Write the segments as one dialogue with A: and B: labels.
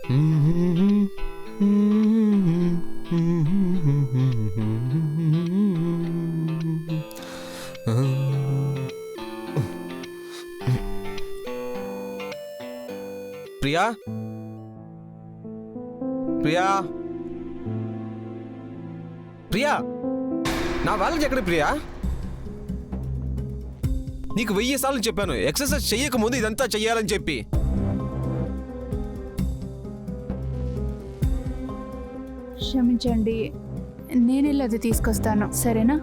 A: ప్రియా, ప్రియా, ప్రియా, నా వాళ్ళకి ఎక్కడ ప్రియా? నీకు 1000 సార్లు చెప్పాను ఎక్సర్సైజ్ చెయ్యక ముందు ఇదంతా చెయ్యాలని చెప్పి.
B: క్షమించండి, నేను వెళ్ళి అది తీసుకొస్తాను, సరేనా?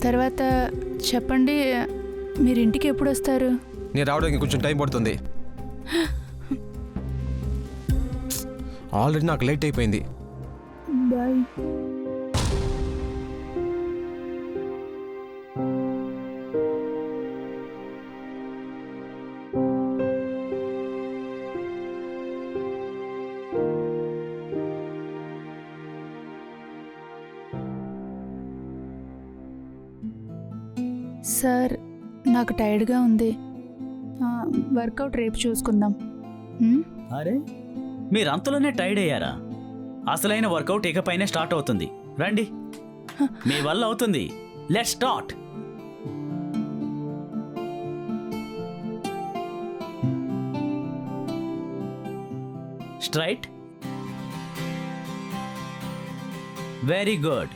B: తర్వాత చెప్పండి, మీరు ఇంటికి ఎప్పుడు వస్తారు?
A: నేను రావడానికి కొంచెం టైం పడుతుంది. ఆల్రెడీ నాకు లేట్ అయిపోయింది.
B: బాయ్. సార్, నాకు టైర్డ్గా ఉంది, వర్కౌట్ రేపు చూసుకుందాం.
C: అరే, మీరంతలోనే టైర్డ్ అయ్యారా? అసలైన వర్కౌట్ ఇకపైనే స్టార్ట్ అవుతుంది. రండి, మీ వల్ల అవుతుంది. Let's start. Straight. Very good.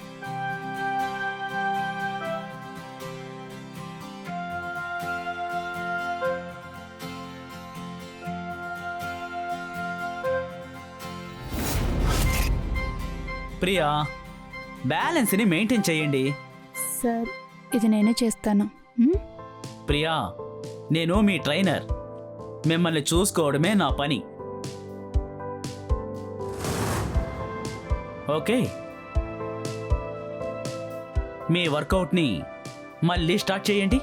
C: Priya, బ్యాలెన్స్ని మెయింటైన్ చేయండి.
B: సార్, ఇది నేనే చేస్తాను.
C: ప్రియా, నేను మీ ట్రైనర్. మిమ్మల్ని చూసుకోవడమే నా పని. ఓకే, మీ వర్కౌట్ని మళ్ళీ స్టార్ట్ చేయండి.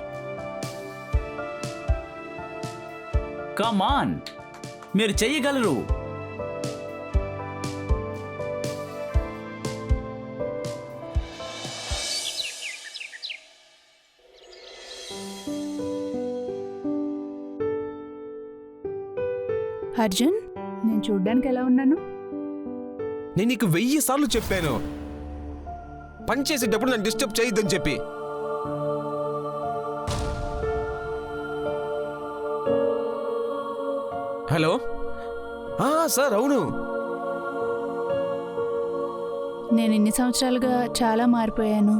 C: కమ్ ఆన్, మీరు చెయ్యగలరు.
B: అర్జున్, నేను చూడ్డానికి ఎలా ఉన్నాను?
A: నేను నీకు 1000 సార్లు చెప్పాను పని చేసేటప్పుడు నన్ను డిస్టర్బ్ చేయొద్దని చెప్పి. హలో, సార్, అవును.
B: నేను ఇన్ని సంవత్సరాలుగా చాలా మారిపోయాను.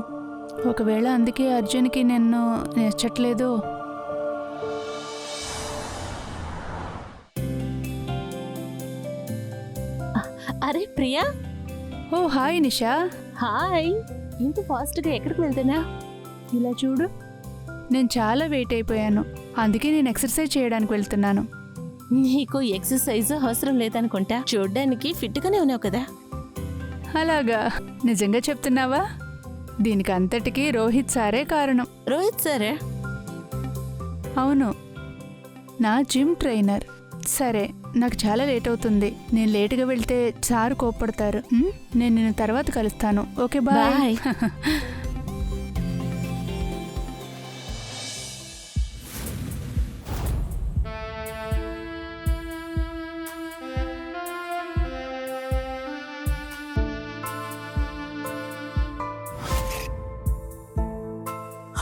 B: ఒకవేళ అందుకే అర్జున్కి నన్ను నచ్చట్లేదు.
D: అరే ప్రియా.
B: ఓ హాయ్ నిషా.
D: హాయ్. ఇంత ఫాస్ట్గా ఎక్కడికి వెళ్తున్నా?
B: ఇలా చూడు, నేను చాలా వెయిట్ అయిపోయాను, అందుకే నేను ఎక్సర్సైజ్ చేయడానికి వెళ్తున్నాను.
D: నీకు ఎక్సర్సైజ్ అవసరం లేదనుకుంటా, చూడ్డానికి ఫిట్గానే ఉన్నావు కదా.
B: అలాగా? నిజంగా చెప్తున్నావా? దీనికి అంతటికీ రోహిత్ సారే కారణం.
D: రోహిత్ సారే?
B: అవును, నా జిమ్ ట్రైనర్. సరే, నాకు చాలా లేట్ అవుతుంది, నేను లేటుగా వెళ్తే సార్ కోప్పడతారు. నేను నిన్ను తర్వాత కలుస్తాను. Okay, bye.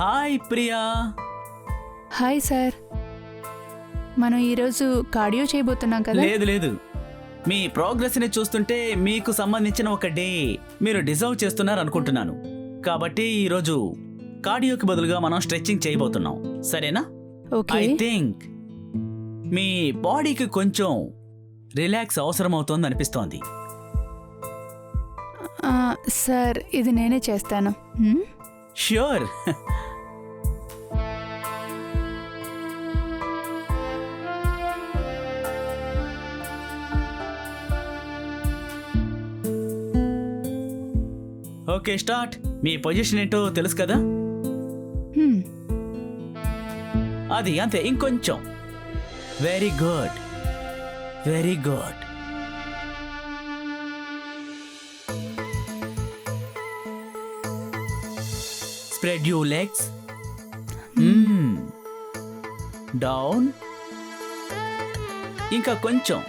C: Hi Priya.
B: Hi sir. మనం ఈరోజు కార్డియో చేయబోతున్నాం కదా?
C: లేదు లేదు, మీ ప్రోగ్రెస్ని చూస్తుంటే మీకు సంబంధించిన ఒక డే మీరు డిజర్వ్ చేస్తున్నారు అనుకుంటున్నాను. కాబట్టి ఈరోజు కార్డియోకి బదులుగా మనం స్ట్రెచ్చింగ్ చేయబోతున్నాం, సరేనా?
B: ఓకే.
C: ఐ థింక్ మీ బాడీకి కొంచెం రిలాక్స్ అవసరం అవుతోంది అనిపిస్తోంది.
B: సార్, ఇది నేనే చేస్తాను.
C: ష్యూర్. Okay, start. మీ పొజిషన్ ఏంటో తెలుసు కదా? అది అంతే, ఇంకొంచెం. Very good, very good. Spread you legs. Down. ఇంకా కొంచెం.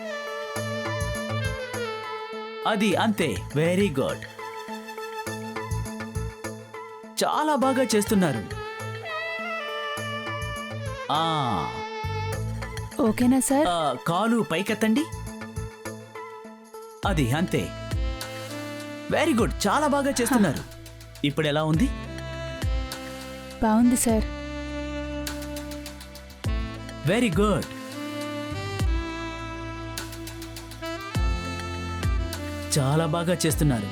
C: అది అంతే. Very good. చాలా బాగా చేస్తున్నారు.
B: ఓకేనా సార్?
C: కాలు పైకెత్తండి. అది అంతే. Very good. చాలా బాగా చేస్తున్నారు. ఇప్పుడు ఎలా ఉంది?
B: బాగుంది సార్.
C: Very good. చాలా బాగా చేస్తున్నారు.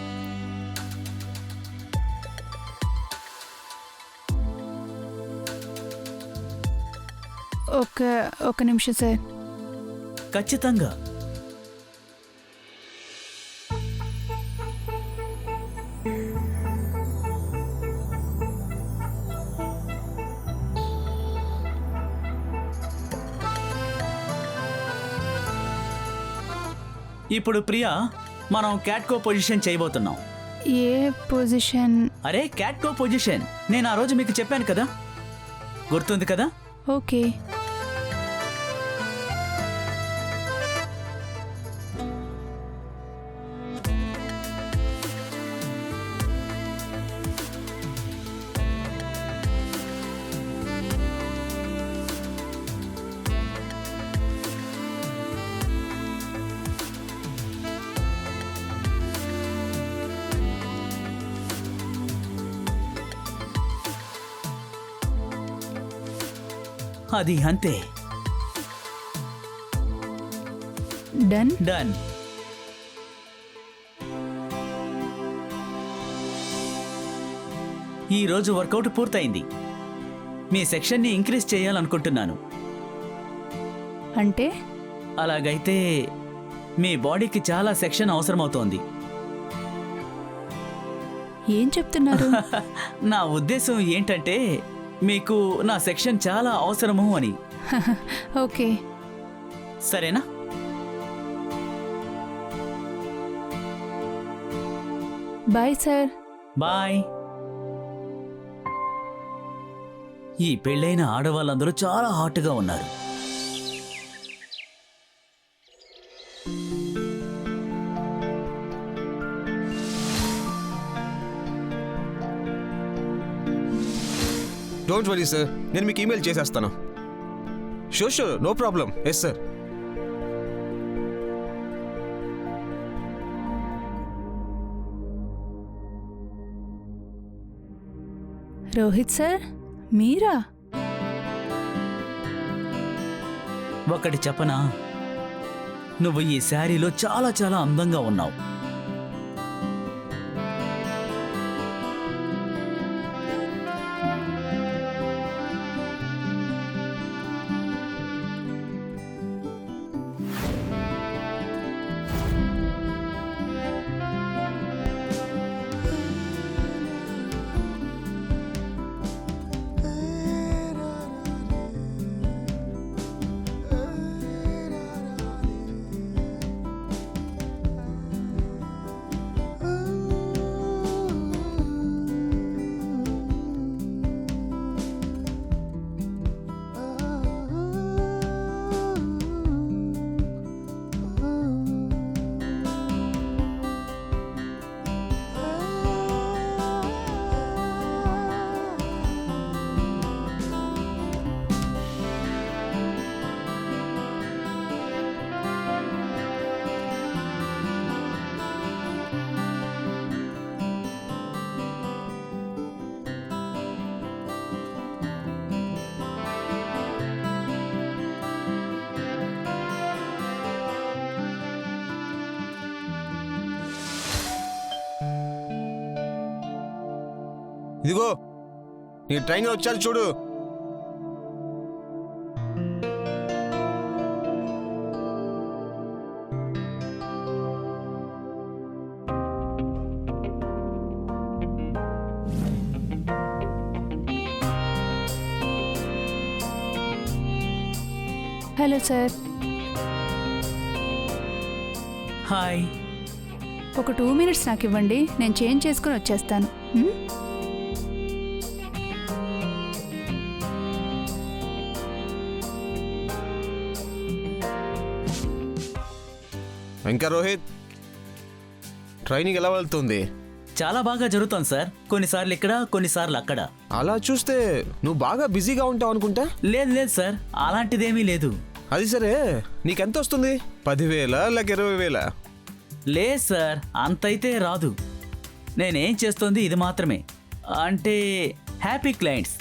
B: ఒక నిమిషం సార్.
C: ఖచ్చితంగా. ఇప్పుడు ప్రియా, మనం క్యాట్కో పొజిషన్ చేయబోతున్నాం.
B: ఏ పొజిషన్?
C: అరే, క్యాట్కో పొజిషన్. నేను ఆ రోజు మీకు చెప్పాను కదా, గుర్తుంది కదా?
B: ఓకే.
C: అది అంతే.
B: డన్.
C: డన్. ఈ రోజు వర్కౌట్ పూర్తయింది. మీ సెక్షన్ని ఇంక్రీజ్ చేయాలనుకుంటున్నాను.
B: అంటే?
C: అలాగైతే మీ బాడీకి చాలా సెక్షన్ అవసరమవుతోంది.
B: ఏం చెప్తున్నారు?
C: నా ఉద్దేశం ఏంటంటే, మీకు నా సెక్షన్ చాలా అవసరము అని.
B: ఓకే.
C: సరేనా?
B: Bye sir.
C: బాయ్. ఈ పెళ్ళైన ఆడవాళ్ళందరూ చాలా హాట్గా ఉన్నారు.
A: డోంట్ వరీ సార్, నేను మీకు ఈమెయిల్ చేసేస్తాను. Sure, no problem. Yes sir.
B: Rohit sir, మీరా?
C: ఒకటి చెప్పనా, నువ్వు ఈ శారీలో చాలా చాలా అందంగా ఉన్నావు.
A: ఇదిగో నీ ట్రైనర్ వచ్చాడు చూడు.
B: Hello sir.
C: హాయ్.
B: ఒక 2 minutes నాకు ఇవ్వండి, నేను చేంజ్ చేసుకుని వచ్చేస్తాను.
A: ఇంకా రోహిత్, ట్రైనింగ్ ఎలా వెళ్తుంది?
C: చాలా బాగా జరుగుతోంది సార్. కొన్నిసార్లు ఇక్కడ, కొన్నిసార్లు అక్కడ.
A: అలా చూస్తే నువ్వు బాగా బిజీగా ఉంటావు అనుకుంటా.
C: లేదు లేదు సార్, అలాంటిదేమీ లేదు.
A: అది సరే, నీకెంత వస్తుంది? 10,000 లేక 20,000?
C: లేదు సార్, అంతైతే రాదు. నేనేం చేస్తోంది ఇది మాత్రమే, అంటే హ్యాపీ క్లయింట్స్.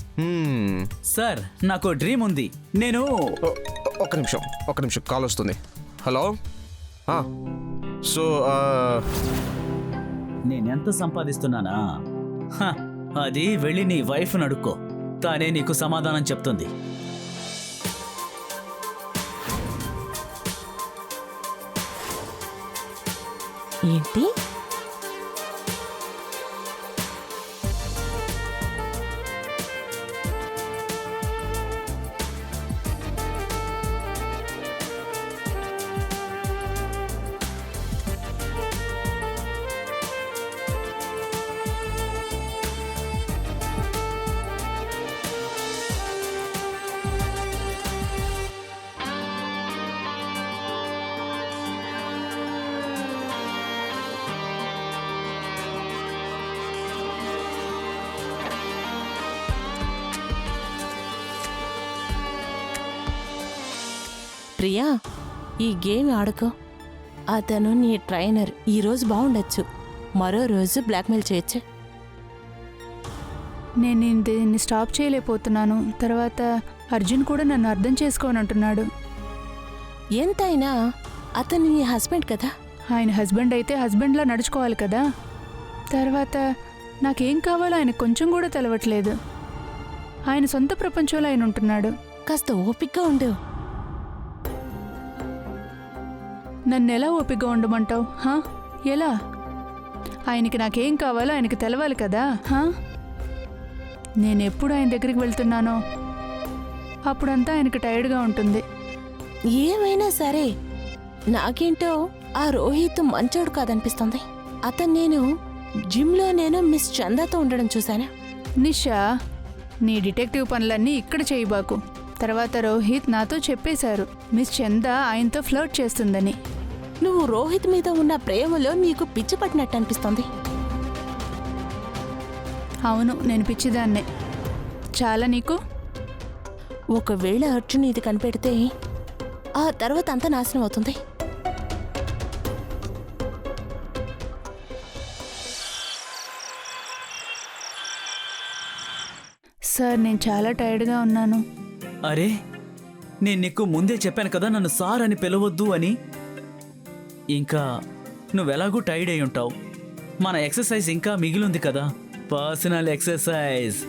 C: సార్, నాకు డ్రీమ్ ఉంది. నేను
A: ఒక్క నిమిషం కాల్ వస్తుంది. హలో. సో
C: నేనెంత సంపాదిస్తున్నానా? అది వెళ్ళి నీ వైఫ్ని అడుక్కో, తానే నీకు సమాధానం చెప్తుంది.
D: ఏంటి? ప్రియా, ఈ గేమ్ ఆడుకో. అతను నీ ట్రైనర్. ఈరోజు బాగుండొచ్చు, మరో రోజు బ్లాక్మెయిల్ చేయొచ్చు.
B: నేను దీన్ని స్టాప్ చేయలేకపోతున్నాను. తర్వాత అర్జున్ కూడా నన్ను అర్థం చేసుకోనంటున్నాడు.
D: ఎంతైనా అతను నీ హస్బెండ్ కదా.
B: ఆయన హస్బెండ్ అయితే హస్బెండ్లా నడుచుకోవాలి కదా. తర్వాత నాకేం కావాలో ఆయన కొంచెం కూడా తెలవట్లేదు. ఆయన సొంత ప్రపంచంలో ఆయన ఉంటున్నాడు.
D: కాస్త ఓపిగ్గా ఉండు.
B: నన్ను ఎలా ఓపికగా ఉండమంటావు? ఎలా? ఆయనకి నాకేం కావాలో ఆయనకి తెలవాలి కదా. నేను ఎప్పుడు ఆయన దగ్గరికి వెళ్తున్నానో అప్పుడంతా ఆయనకి టైర్డ్గా ఉంటుంది.
D: ఏమైనా సరే, నాకేంటో ఆ రోహిత్ మంచోడు కాదనిపిస్తుంది. అతను జిమ్లో మిస్ చందాతో ఉండడం చూశాను.
B: నిషా, నీ డిటెక్టివ్ పనులన్నీ ఇక్కడ చేయబాకు. తర్వాత రోహిత్ నాతో చెప్పేశారు మిస్ చందా ఆయనతో ఫ్లర్ట్ చేస్తుందని.
D: నువ్వు రోహిత్ మీద ఉన్న ప్రేమలో నీకు పిచ్చి పట్టినట్టు అనిపిస్తుంది.
B: అవును, నేను పిచ్చిదాన్నే. చాలా నీకు.
D: ఒకవేళ అర్జున్ ఇది కనిపెడితే ఆ తర్వాత అంతా నాశనం అవుతుంది.
B: సార్, నేను చాలా టైర్డ్గా ఉన్నాను.
C: అరే, నేను నీకు ముందే చెప్పాను కదా నన్ను సార్ అని పిలవద్దు అని. ఇంకా నువ్వెలాగూ టైర్డ్ అయి ఉంటావు. మన ఎక్సర్సైజ్ ఇంకా మిగిలింది కదా, పర్సనల్ ఎక్సర్సైజ్.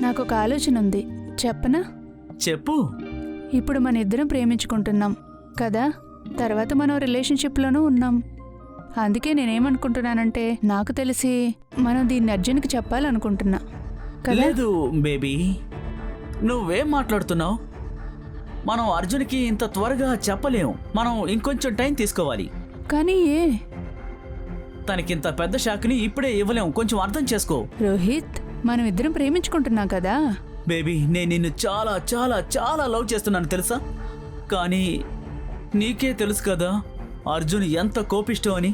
B: నాకు ఒక ఆలోచన ఉంది, చెప్పనా?
C: చెప్పు.
B: ఇప్పుడు మన ఇద్దరం ప్రేమించుకుంటున్నాం కదా. తర్వాత మనం రిలేషన్షిప్లోనూ ఉన్నాం. అందుకే నేనేమనుకుంటున్నానంటే, నాకు తెలిసి మనం దీన్ని అర్జున్కి చెప్పాలనుకుంటున్నా కదా.
C: లేదు బేబీ, నువ్వేం మాట్లాడుతున్నావు? మనం అర్జున్కి ఇంత త్వరగా చెప్పలేం. మనం ఇంకొంచెం టైం తీసుకోవాలి.
B: కానీ
C: తనకింత పెద్ద షాక్ని ఇప్పుడే ఇవ్వలేం. కొంచెం అర్థం చేసుకో.
B: రోహిత్, మనం ఇద్దరం ప్రేమించుకుంటున్నాం కదా.
C: బేబీ, నేను నిన్ను చాలా చాలా చాలా లవ్ చేస్తున్నాను తెలుసా. కానీ నీకే తెలుసు కదా అర్జున్ ఎంత కోపిష్టం అని.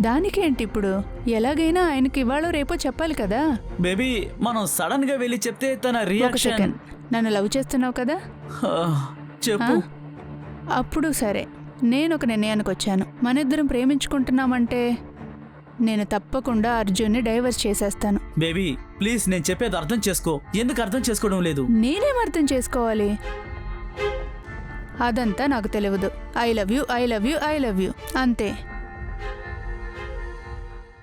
B: దానికేంటి ఇప్పుడు? ఎలాగైనా ఆయనకి ఇవాళ రేపో చెప్పాలి కదా.
C: బేబీ, మనం సడన్ గా వెళ్ళి చెప్తే తన
B: ఒక
C: రియాక్షన్.
B: సెకండ్, నన్ను లవ్ చేస్తున్నావు కదా.
C: చెప్పు.
B: అప్పుడు సరే, నేను ఒక నిర్ణయానికి వచ్చాను. మన ఇద్దరం ప్రేమించుకుంటున్నామంటే నేను తప్పకుండా అర్జున్ని డైవర్స్ చేసేస్తాను.
C: బేబీ ప్లీజ్ నేను చెప్పేది అర్థం చేసుకో. ఎందుకు అర్థం చేసుకోవడం లేదు?
B: నేనేం అర్థం చేసుకోవాలి? అదంతా నాకు తెలియదు. I love you, I love you, I love you అంతే.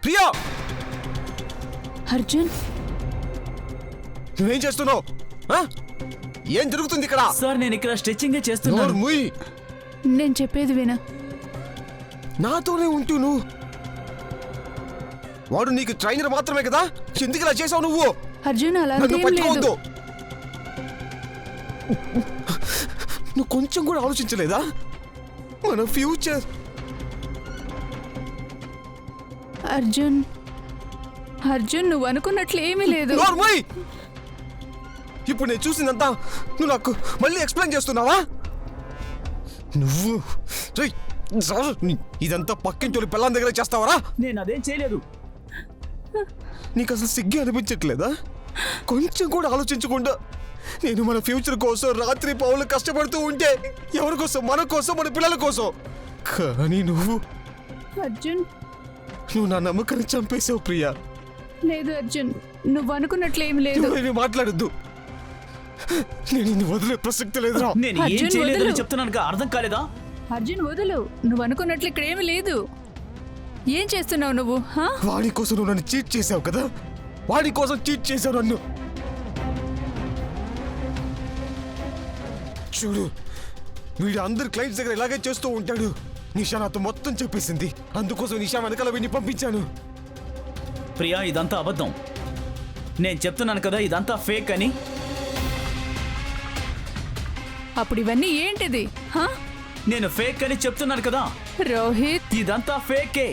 A: ప్రియా,
B: అర్జున్,
A: నువ్వేం చేస్తున్నావు? ఏం జరుగుతుంది ఇక్కడ?
C: సార్ నేను ఇక్కడ స్ట్రెచ్చింగే చేస్తున్నాను.
A: నోరు మూయి.
B: నేను చెప్పేది విను.
A: నాతోనే ఉంటూ నువ్వు, వాడు నీకు ట్రైనర్ మాత్రమే కదా, ఎందుకు ఇలా చేసావు నువ్వు?
B: అర్జున్ అలా
A: నన్ను
B: ఏం లేదు.
A: పట్టుకోవద్దు. నువ్వు కొంచెం కూడా ఆలోచించలేదా మన ఫ్యూచర్?
B: అర్జున్, అర్జున్ నువ్వు అనుకున్నట్లు ఏమీ లేదు.
A: నోరు మూయి. ఇప్పుడు నేను చూసిందంతా నువ్వు నాకు మళ్ళీ ఎక్స్ప్లెయిన్ చేస్తున్నావా? నువ్వు రేయ్, ఇదంతా పక్కింటోళ్ళ పిల్లల దగ్గర చేస్తావరా?
C: నేను అదేం చేయలేదు.
A: నీకు అసలు సిగ్గు అనిపించట్లేదా? కొంచెం కూడా ఆలోచించకుండా నేను మన ఫ్యూచర్ కోసం రాత్రి పౌలు కష్టపడుతూ ఉంటే, ఎవరి కోసం? మన కోసం, మన పిల్లల కోసం. కానీ నువ్వు
B: అర్జున్,
A: నా నమ్మకాన్ని చంపేశావు ప్రియా.
B: లేదు అర్జున్, నువ్వు అనుకున్నట్లు ఏమి లేదు.
A: నువ్వు మాట్లాడద్దు. నేను నిన్ను వదిలే ప్రసక్తి లేదురా.
C: నేను ఏం
B: అర్జున్,
C: చేయలేదని
B: వదలు.
C: చెప్తున్నాను. అర్థం కాలేదా?
B: అర్జున్ వదులు. నువ్వు అనుకున్నట్లు ఇక్కడ ఏమి లేదు. ఏం చేస్తున్నావు నువ్వు?
A: వాడి కోసం నువ్వు నన్ను చీట్ చేసావు కదా, వాడి కోసం చీట్ చేశావు నన్ను. చూడు, వీడు అందరు క్లయింట్స్ దగ్గర ఇలాగే చేస్తూ ఉంటాడు. నిషా నాతో మొత్తం చెప్పేసింది, అందుకోసం నిషా వెనకాల వీడిని పంపించాను.
C: ప్రియా ఇదంతా అబద్ధం. నేను చెప్తున్నాను కదా ఇదంతా ఫేక్ అని.
B: అప్పుడు ఇవన్నీ ఏంటిది?
C: నేను ఫేక్ అని చెప్తున్నాను కదా.
B: రోహిత్,
C: ఇదంతా ఫేకే.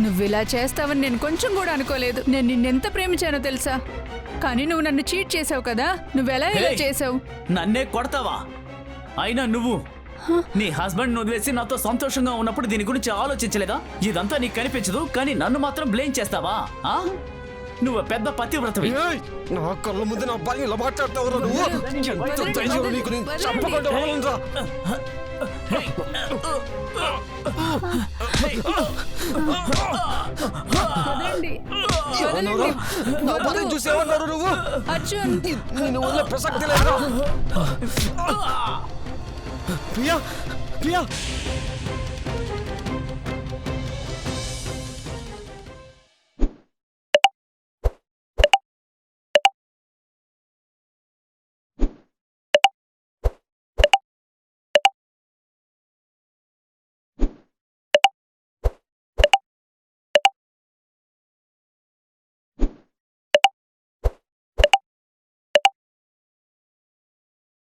B: నువ్వు ఇలా చేస్తావని నేను కొంచెం కూడా అనుకోలేదు. నేను నిన్నెంత ప్రేమించానో తెలుసా? కానీ నువ్వు నన్ను చీట్ చేసావు కదా. నువ్వెలా ఇలా
C: హే!
B: చేసావు?
C: నన్నే కొడతావా? అయినా నువ్వు నీ హస్బెండ్ వదిలేసి నాతో సంతోషంగా ఉన్నప్పుడు దీని గురించి ఆలోచించలేదా? ఇదంతా నీకు కనిపించదు, కానీ నన్ను మాత్రం బ్లేమ్ చేస్తావా? నువ్వు పెద్ద పతివ్రతవి.
A: ఏయ్, నా కళ్ళ ముందు నా భార్య ఇలా మాట్లాడతావురా నువ్వు? ఎంత ధైర్యం నీకు? నేను చంపకుండా వదలనురా.
B: వదలండి.
A: ఏమన్నావురా? నా భార్యను చూసి ఏమన్నారు నువ్వు?
B: అర్జున్,
A: నేను వదిలే ప్రసక్తి లేదురా. ప్రియా, ప్రియా,